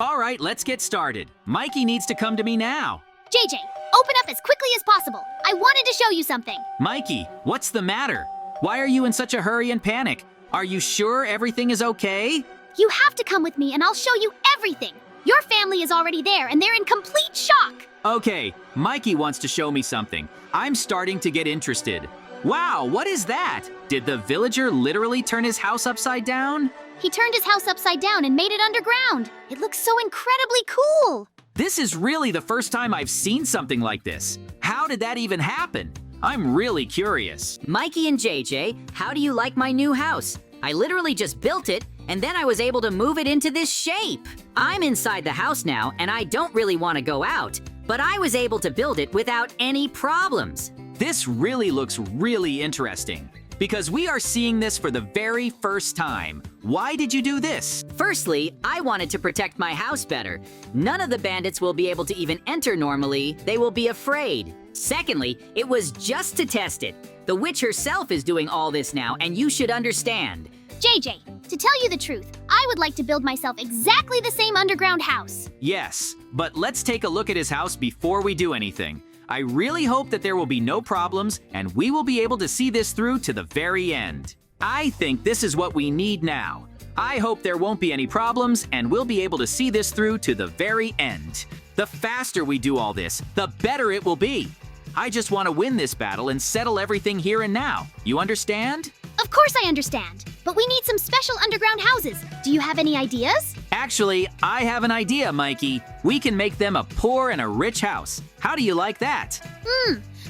All right, let's get started. Mikey needs to come to me now. JJ, open up as quickly as possible. I wanted to show you something. Mikey, what's the matter? Why are you in such a hurry and panic? Are you sure everything is okay? You have to come with me and I'll show you everything. Your family is already there and they're in complete shock. Okay, Mikey wants to show me something. I'm starting to get interested. Wow, what is that? Did the villager literally turn his house upside down? He turned his house upside down and made it underground. It looks so incredibly cool. This is really the first time I've seen something like this. How did that even happen? I'm really curious. Mikey and JJ, how do you like my new house? I literally just built it, and then I was able to move it into this shape. I'm inside the house now, and I don't really want to go out, but I was able to build it without any problems. This really looks really interesting because we are seeing this for the very first time. Why did you do this? Firstly, I wanted to protect my house better. None of the bandits will be able to even enter normally. They will be afraid. Secondly, it was just to test it. The witch herself is doing all this now, and you should understand. JJ, to tell you the truth, I would like to build myself exactly the same underground house. Yes, but let's take a look at his house before we do anything. I really hope that there will be no problems and we will be able to see this through to the very end. I think this is what we need now. I hope there won't be any problems and we'll be able to see this through to the very end. The faster we do all this, the better it will be. I just want to win this battle and settle everything here and now. You understand? Of course I understand, but we need some special underground houses. Do you have any ideas? Actually, I have an idea, Mikey. We can make them a poor and a rich house. How do you like that?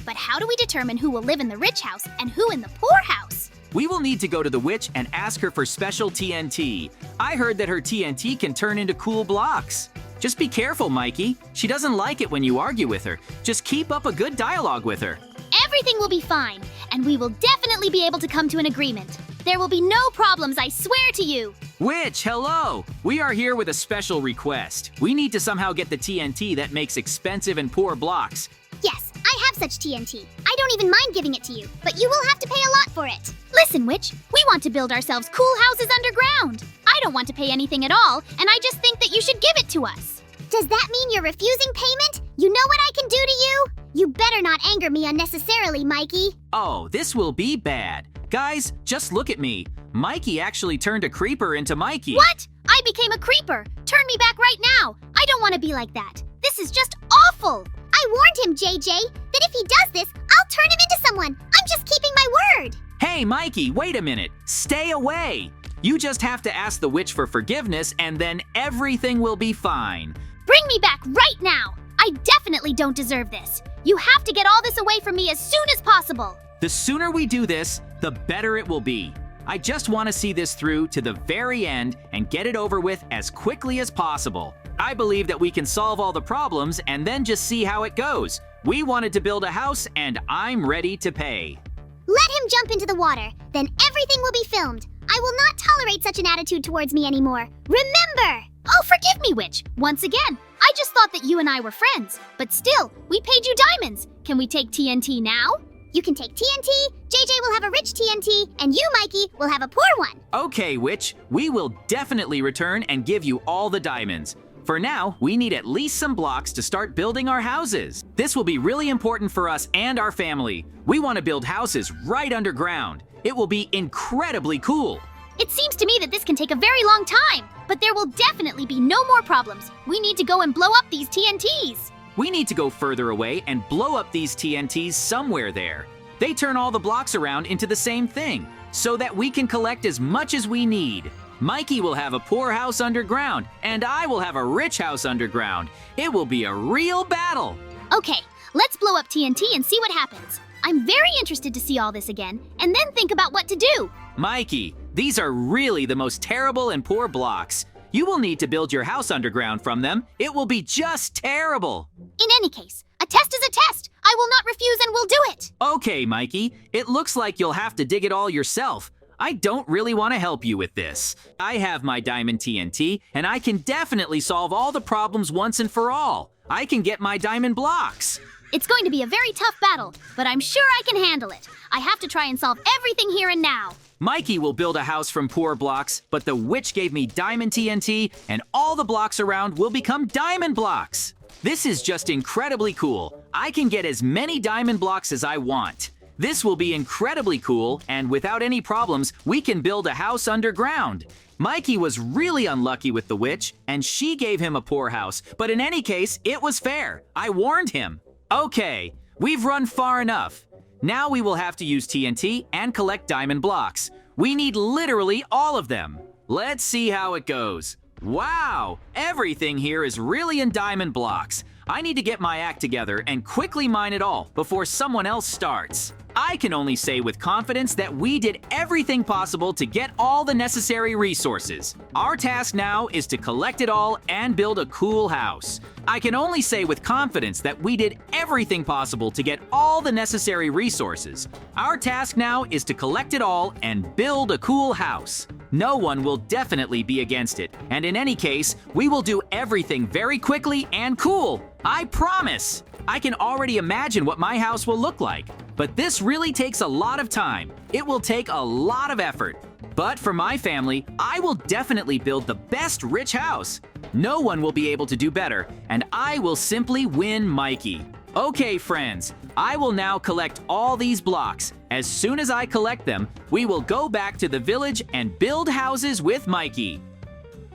But how do we determine who will live in the rich house and who in the poor house? We will need to go to the witch and ask her for special TNT. I heard that her TNT can turn into cool blocks. Just be careful, Mikey. She doesn't like it when you argue with her. Just keep up a good dialogue with her. Everything will be fine, and we will definitely be able to come to an agreement. There will be no problems, I swear to you. Witch, hello! We are here with a special request. We need to somehow get the TNT that makes expensive and poor blocks. Yes, I have such TNT. I don't even mind giving it to you, but you will have to pay a lot for it. Listen, Witch, we want to build ourselves cool houses underground. I don't want to pay anything at all, and I just think that you should give it to us. Does that mean you're refusing payment? You know what I can do to you? You better not anger me unnecessarily, Mikey. Oh, this will be bad. Guys, just look at me. Mikey actually turned a creeper into Mikey. What? I became a creeper. Turn me back right now. I don't want to be like that. This is just awful. I warned him, JJ, that if he does this, I'll turn him into someone. I'm just keeping my word. Hey, Mikey, wait a minute. Stay away. You just have to ask the witch for forgiveness and then everything will be fine. Bring me back right now. I definitely don't deserve this. You have to get all this away from me as soon as possible. The sooner we do this, the better it will be. I just want to see this through to the very end and get it over with as quickly as possible. I believe that we can solve all the problems and then just see how it goes. We wanted to build a house and I'm ready to pay. Let him jump into the water, then everything will be filmed. I will not tolerate such an attitude towards me anymore. Remember! Oh, forgive me, Witch. Once again, I just thought that you and I were friends. But still, we paid you diamonds. Can we take TNT now? You can take TNT, JJ will have a rich TNT, and you, Mikey, will have a poor one. Okay, Witch, we will definitely return and give you all the diamonds. For now, we need at least some blocks to start building our houses. This will be really important for us and our family. We want to build houses right underground. It will be incredibly cool. It seems to me that this can take a very long time, but there will definitely be no more problems. We need to go and blow up these TNTs. We need to go further away and blow up these TNTs somewhere there. They turn all the blocks around into the same thing, so that we can collect as much as we need. Mikey will have a poor house underground, and I will have a rich house underground. It will be a real battle. Okay, let's blow up TNT and see what happens. I'm very interested to see all this again, and then think about what to do. Mikey, these are really the most terrible and poor blocks. You will need to build your house underground from them. It will be just terrible. In any case, a test is a test. I will not refuse and will do it. Okay, Mikey, it looks like you'll have to dig it all yourself. I don't really want to help you with this. I have my diamond TNT, and I can definitely solve all the problems once and for all. I can get my diamond blocks. It's going to be a very tough battle, but I'm sure I can handle it. I have to try and solve everything here and now. Mikey will build a house from poor blocks, but the witch gave me diamond TNT, and all the blocks around will become diamond blocks. This is just incredibly cool. I can get as many diamond blocks as I want. This will be incredibly cool, and without any problems, we can build a house underground. Mikey was really unlucky with the witch, and she gave him a poor house, but in any case, it was fair. I warned him. Okay, we've run far enough. Now we will have to use TNT and collect diamond blocks. We need literally all of them. Let's see how it goes. Wow, everything here is really in diamond blocks. I need to get my act together and quickly mine it all before someone else starts. I can only say with confidence that we did everything possible to get all the necessary resources. Our task now is to collect it all and build a cool house. I can only say with confidence that we did everything possible to get all the necessary resources. Our task now is to collect it all and build a cool house. No one will definitely be against it, and in any case, we will do everything very quickly and cool. I promise! I can already imagine what my house will look like, but this really takes a lot of time. It will take a lot of effort. But for my family, I will definitely build the best rich house. No one will be able to do better, and I will simply win Mikey. Okay, friends, I will now collect all these blocks. As soon as I collect them, we will go back to the village and build houses with Mikey.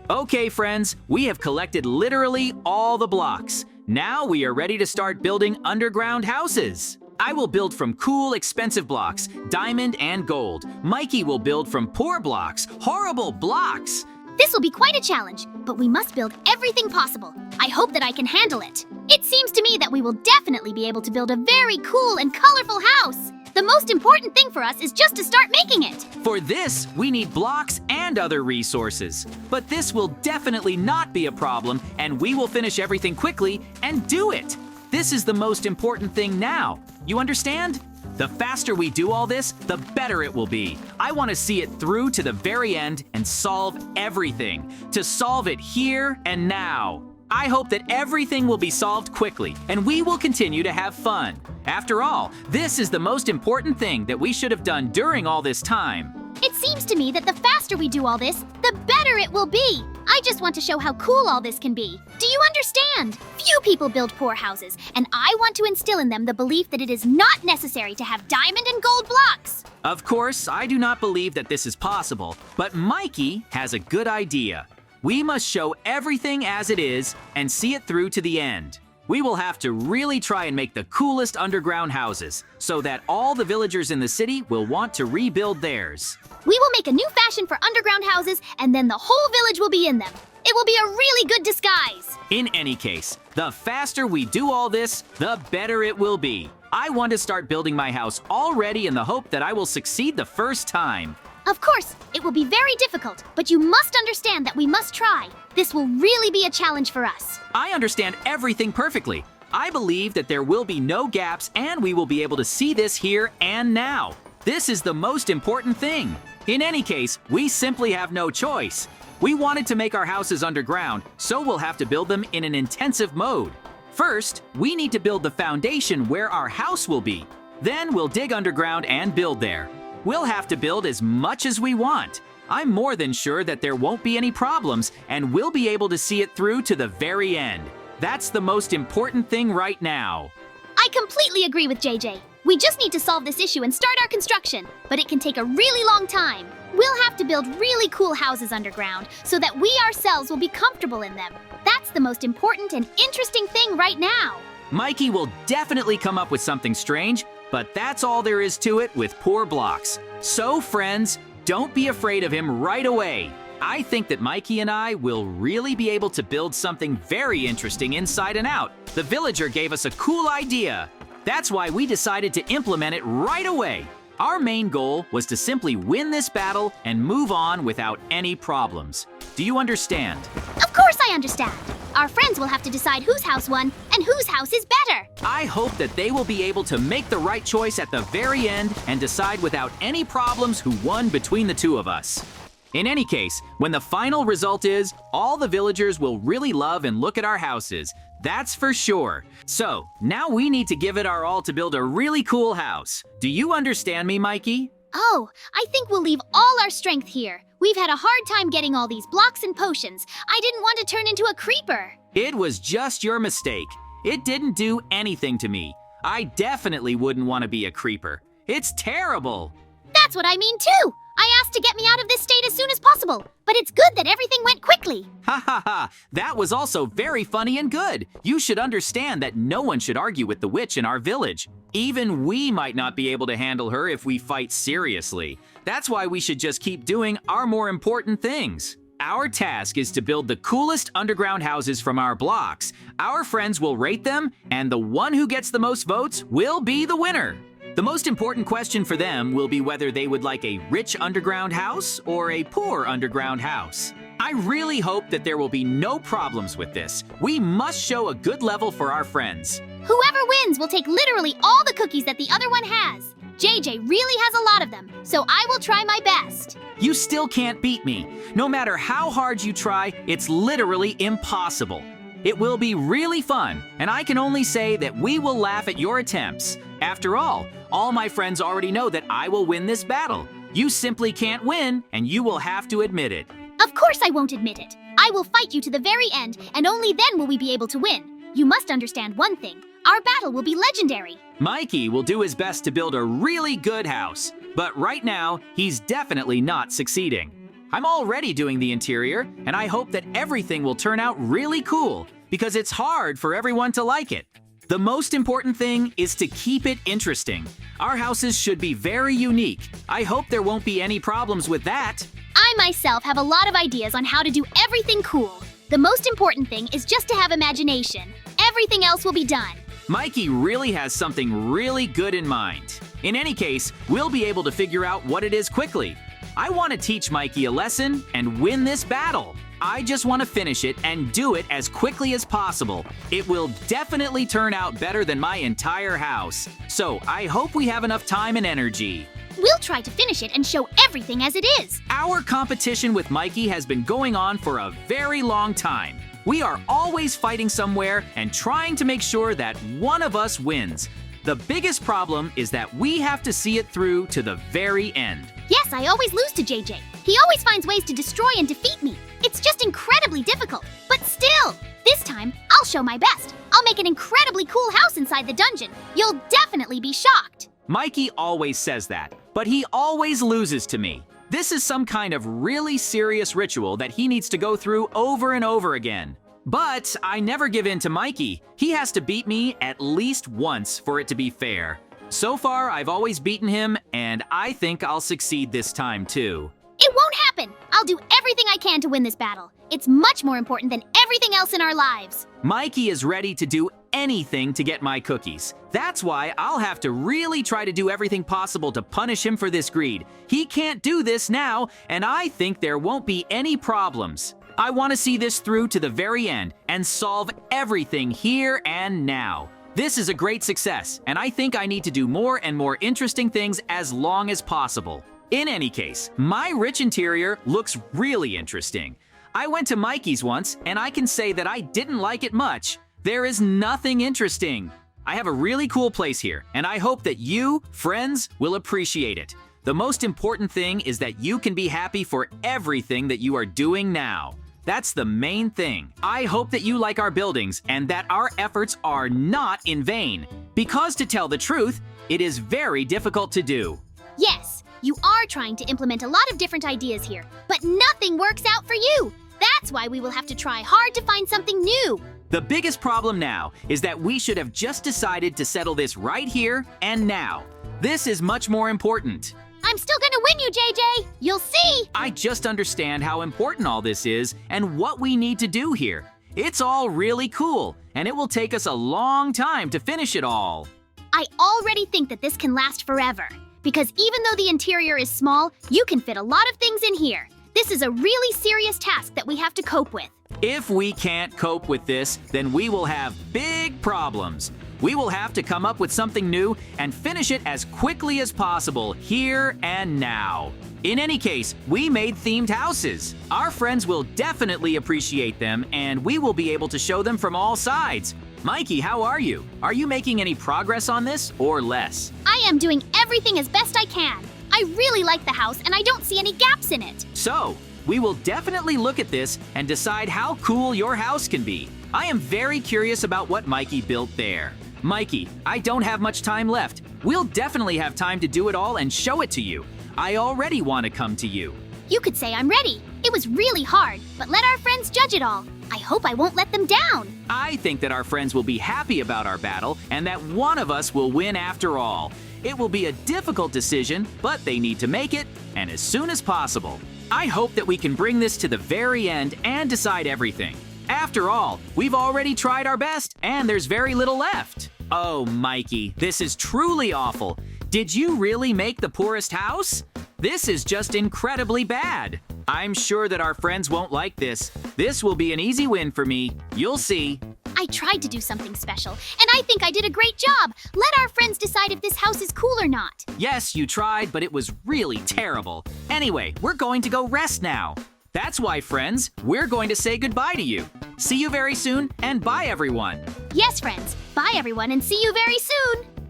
Okay, friends, we have collected literally all the blocks. Now we are ready to start building underground houses. I will build from cool, expensive blocks, diamond and gold. Mikey will build from poor blocks, horrible blocks. This will be quite a challenge, but we must build everything possible. I hope that I can handle it. It seems to me that we will definitely be able to build a very cool and colorful house. The most important thing for us is just to start making it. For this, we need blocks and other resources. But this will definitely not be a problem, and we will finish everything quickly and do it. This is the most important thing now. You understand? The faster we do all this, the better it will be. I want to see it through to the very end and solve everything. To solve it here and now. I hope that everything will be solved quickly, and we will continue to have fun. After all, this is the most important thing that we should have done during all this time. It seems to me that the faster we do all this, the better it will be. I just want to show how cool all this can be. Do you understand? Few people build poor houses, and I want to instill in them the belief that it is not necessary to have diamond and gold blocks. Of course, I do not believe that this is possible, but Mikey has a good idea. We must show everything as it is and see it through to the end. We will have to really try and make the coolest underground houses so that all the villagers in the city will want to rebuild theirs. We will make a new fashion for underground houses, and then the whole village will be in them. It will be a really good disguise. In any case, the faster we do all this, the better it will be. I want to start building my house already in the hope that I will succeed the first time. Of course, it will be very difficult, but you must understand that we must try. This will really be a challenge for us. I understand everything perfectly. I believe that there will be no gaps and we will be able to see this here and now. This is the most important thing. In any case, we simply have no choice. We wanted to make our houses underground, so we'll have to build them in an intensive mode. First, we need to build the foundation where our house will be. Then we'll dig underground and build there. We'll have to build as much as we want. I'm more than sure that there won't be any problems and we'll be able to see it through to the very end. That's the most important thing right now. I completely agree with JJ. We just need to solve this issue and start our construction, but it can take a really long time. We'll have to build really cool houses underground so that we ourselves will be comfortable in them. That's the most important and interesting thing right now. Mikey will definitely come up with something strange, but that's all there is to it with poor blocks. So friends, don't be afraid of him right away. I think that Mikey and I will really be able to build something very interesting inside and out. The villager gave us a cool idea. That's why we decided to implement it right away. Our main goal was to simply win this battle and move on without any problems. Do you understand? Of course I understand. Our friends will have to decide whose house won and whose house is better. I hope that they will be able to make the right choice at the very end and decide without any problems who won between the two of us. In any case, when the final result is, all the villagers will really love and look at our houses. That's for sure. So, now we need to give it our all to build a really cool house. Do you understand me, Mikey? Oh, I think we'll leave all our strength here. We've had a hard time getting all these blocks and potions. I didn't want to turn into a creeper. It was just your mistake. It didn't do anything to me. I definitely wouldn't want to be a creeper. It's terrible. That's what I mean too. I asked to get me out of this state as soon as possible, but it's good that everything went quickly. Ha ha ha, that was also very funny and good. You should understand that no one should argue with the witch in our village. Even we might not be able to handle her if we fight seriously. That's why we should just keep doing our more important things. Our task is to build the coolest underground houses from our blocks. Our friends will rate them, and the one who gets the most votes will be the winner. The most important question for them will be whether they would like a rich underground house or a poor underground house. I really hope that there will be no problems with this. We must show a good level for our friends. Whoever wins will take literally all the cookies that the other one has. JJ really has a lot of them, so I will try my best. You still can't beat me. No matter how hard you try, it's literally impossible. It will be really fun, and I can only say that we will laugh at your attempts. After all my friends already know that I will win this battle. You simply can't win, and you will have to admit it. Of course I won't admit it. I will fight you to the very end, and only then will we be able to win. You must understand one thing. Our battle will be legendary. Mikey will do his best to build a really good house, but right now, he's definitely not succeeding. I'm already doing the interior, and I hope that everything will turn out really cool, because it's hard for everyone to like it. The most important thing is to keep it interesting. Our houses should be very unique. I hope there won't be any problems with that. I myself have a lot of ideas on how to do everything cool. The most important thing is just to have imagination. Everything else will be done. Mikey really has something really good in mind. In any case, we'll be able to figure out what it is quickly. I want to teach Mikey a lesson and win this battle. I just want to finish it and do it as quickly as possible. It will definitely turn out better than my entire house. So I hope we have enough time and energy. We'll try to finish it and show everything as it is. Our competition with Mikey has been going on for a very long time. We are always fighting somewhere and trying to make sure that one of us wins. The biggest problem is that we have to see it through to the very end. Yes, I always lose to JJ. He always finds ways to destroy and defeat me. It's just incredibly difficult. But still, this time, I'll show my best. I'll make an incredibly cool house inside the dungeon. You'll definitely be shocked. Mikey always says that, but he always loses to me. This is some kind of really serious ritual that he needs to go through over and over again. But I never give in to Mikey. He has to beat me at least once for it to be fair. So far, I've always beaten him, and I think I'll succeed this time too. It won't happen. I'll do everything I can to win this battle. It's much more important than everything else in our lives. Mikey is ready to do anything to get my cookies. That's why I'll have to really try to do everything possible to punish him for this greed. He can't do this now, and I think there won't be any problems. I want to see this through to the very end and solve everything here and now. This is a great success, and I think I need to do more and more interesting things as long as possible. In any case, my rich interior looks really interesting. I went to Mikey's once, and I can say that I didn't like it much. There is nothing interesting. I have a really cool place here, and I hope that you, friends, will appreciate it. The most important thing is that you can be happy for everything that you are doing now. That's the main thing. I hope that you like our buildings and that our efforts are not in vain. Because to tell the truth, it is very difficult to do. Yes, you are trying to implement a lot of different ideas here, but nothing works out for you. That's why we will have to try hard to find something new. The biggest problem now is that we should have just decided to settle this right here and now. This is much more important. I'm still gonna win you, JJ. You'll see. I just understand how important all this is and what we need to do here. It's all really cool, and it will take us a long time to finish it all. I already think that this can last forever, because even though the interior is small, you can fit a lot of things in here. This is a really serious task that we have to cope with. If we can't cope with this, then we will have big problems. We will have to come up with something new and finish it as quickly as possible here and now. In any case, we made themed houses. Our friends will definitely appreciate them, and we will be able to show them from all sides. Mikey, how are you? Are you making any progress on this, or less? I am doing everything as best I can. I really like the house, and I don't see any gaps in it. So, we will definitely look at this and decide how cool your house can be. I am very curious about what Mikey built there. Mikey, I don't have much time left. We'll definitely have time to do it all and show it to you. I already want to come to you. You could say I'm ready. It was really hard, but let our friends judge it all. I hope I won't let them down. I think that our friends will be happy about our battle and that one of us will win after all. It will be a difficult decision, but they need to make it, and as soon as possible. I hope that we can bring this to the very end and decide everything. After all, we've already tried our best, and there's very little left. Oh, Mikey, this is truly awful. Did you really make the poorest house? This is just incredibly bad. I'm sure that our friends won't like this. This will be an easy win for me. You'll see. I tried to do something special, and I think I did a great job. Let our friends decide if this house is cool or not. Yes, you tried, but it was really terrible. Anyway, we're going to go rest now. That's why, friends, we're going to say goodbye to you. See you very soon, and bye, everyone. Yes, friends. Bye, everyone, and see you very soon.